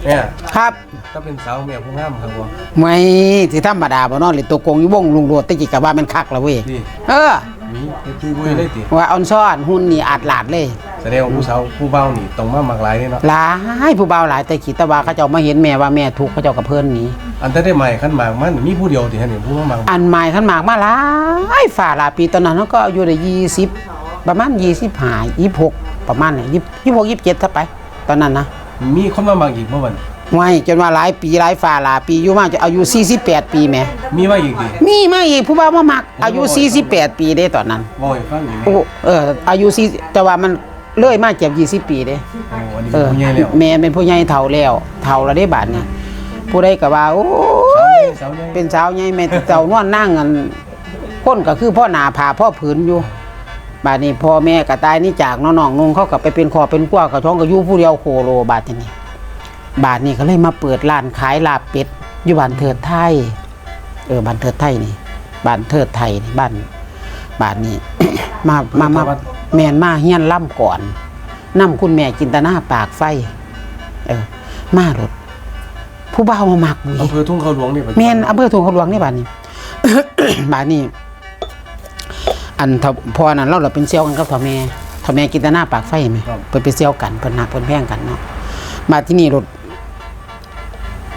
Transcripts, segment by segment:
เนี่ย ครับ ก็เป็นสาวเมียผู้งามครับผม ไม่ที่ธรรมดาบ่เนาะเลยตัวโกงอยู่วงลุงโรดตะกี้ก็ว่ามันคักแล้วเว้ย นี่ มีคุยบุยได้ติ ว่าออนซ่อนหุ่นนี่อาดหลาดเลย แสดงว่าผู้สาวผู้เบานี่ต้องมาหมักหลายนี่เนาะ หลายผู้บ่าวหลายแต่ขี้ตะว่าเขาเจ้ามาเห็นแม่ว่าแม่ทุกข์เขาเจ้ากับเพิ่นหนี อันแต่ได้ใหม่ขั้นหมากมันมีผู้เดียวที่เห็นผู้มาหมัก อันใหม่ขันหมากมาหลายฝ่าหลายปีตอนนั้นเขาก็อายุได้20ประมาณ25 26ประมาณนี้26 27ถ้าไป ตอนนั้นนะ มีคนมาหมักอีกเมื่อวัน ไม่จนว่าหลายปีหลายฝ่าหลายปีอยู่มาจะอายุ48ปีแหม มีมาอีกดิ มีมาอีกผู้บ่าวมามักอายุ48ปีเด้ตอนนั้น บ่อยฟังอีก โอ้อายุ4แต่ว่ามันเลยมาเจ็บ20ปีเด้ โอ้อันนี้ผู้ใหญ่แล้ว แม่เป็นผู้ใหญ่เฒ่าแล้วได้บาดนี้ผู้ใดก็ว่าโอ้ย สาวใหญ่ เป็นสาวใหญ่แม่เจ้านวลนั่งกันคนก็คือพ่อหนาผ่าพ่อผืนอยู่บาดนี้พ่อแม่ก็ตายนี่จากน้องๆนุ่งเขาก็ไปเป็นคอเป็นกั้วกับท้องก็อยู่ผู้เดียวโคโลบาดนี้บาดนี้ก็เลยมาเปิดร้านขายลาบเป็ดอยู่บ้านเถิดไทยบ้านเถิดไทยนี่บ้านเถิดไทยนี่บ้านนี้ มาแม่นมาเฮียนล่ำก่อนนํคุณแม่จินตนาปากไฟมารถผู้บ่าวมามักนี่ อำเภอทุ่งเขาหลวงนี่ แม่นอำเภอทุ่งเขาหลวงนี่บ้านนี้ บ้านนี้อันพอนั้นเราเป็นเซี่ยวกันกับพ่อแม่กินแต่หน้าปากไฟไหมเพิ่นเป็นเซี่ยวกันเพิ่นนักเพิ่นแพงกันเนาะมาที่นี่รถ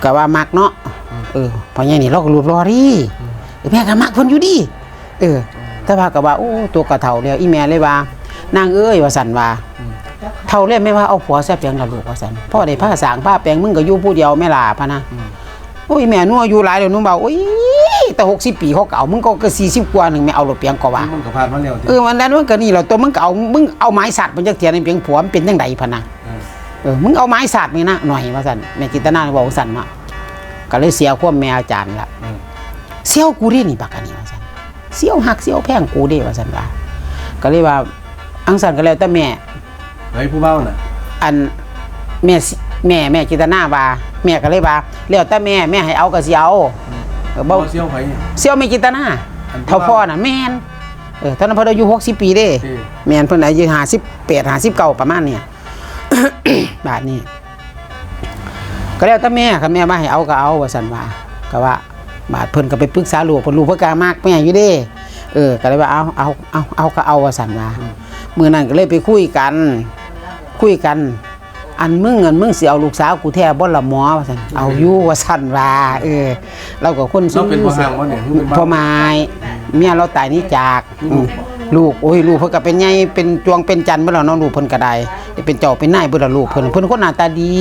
ก็ว่ามักเนาะพ่อใหญ่นี่เราก็รูปรอดิแม่ก็มักเพิ่นอยู่ดิแต่ว่าก็ว่าโอ้ตัวกระเฒ่าแล้วอีแม่เลยว่านางเอ้ยว่าสั่นว่าเฒ่าเลยไม่ว่าเอาผัวแซ่บเพียงละลูกว่าสั่นพ่อได้ผ้าสางผ้าแปลงมึงก็อยู่ผู้เดียวแม่ล่ะพะนะโอ้ยแม่หนูอายุหลายแล้วหนูบอกโอ้ยแต่60ปีเขาเก่ามึงก็40กว่านึงแม่เอารถเปียงก็ว่า มันก็ผ่านมาแล้ว วันนั้นมันก็นี่แหละตัวมึงเอาไม้สัตว์มันจักเถียนในเพียงผัวมันเป็นจังไดพะนะมึงเอาไม้สัตว์นี่นะหน่อยว่าซั่นแม่จิตนาบอกว่าซั่นเนาะก็เลยเสียความแม่อาจารย์ละเสี่ยวกูดินี่บักอันนี้ว่าซั่นเสี่ยวหักเสี่ยวแพงกูเด้ว่าซั่นว่าก็เลยว่าอังซั่นก็แล้วแต่แม่ เฮ้ยผู้เบาน่ะ อันแม่จิตนาว่าแม่ก็เลยว่าแล้วแต่แม่ให้เอาก็สิเอาบ่ เซี่ยวไผ เสี่ยวแม่จิตนาเท่าพ่อน่ะแม่นท่านเพิ่นอายุ60ปีเด้แม่นเพิ่นอายุ58 59ประมาณเนี่ย บาดนี้ก็แล้วแต่แม่คันแม่ว่าให้เอาก็เอาว่าซั่นว่าก็ว่าบาดเพิ่นก็ไปปรึกษาลูกเพิ่นรู้เพิ่นกล้ามากแม่อยู่เด้ก็เลยว่าเอาก็เอาว่าซั่นว่ามื้อนั้นก็เลยไปคุยกันอันมึงสิเอาลูกสาวกูแท้บ่ล่ะหมอว่าซั่นเอาอยู่ว่าซั่นว่าเราก็คน เราเป็นพ่อห่างบ่เนี่ย พ่อไม้เมียเราตายนี่จากลูกโอ้ยลูกเพิ่นก็เป็นใหญ่เป็นจวงเป็นจันทร์เบิ่แล้วเนาะลูกเพิ่นก็ได้เป็นเจ้าเป็นนายเบิ่แล้วลูกเพิ่นคนหน้าตาดี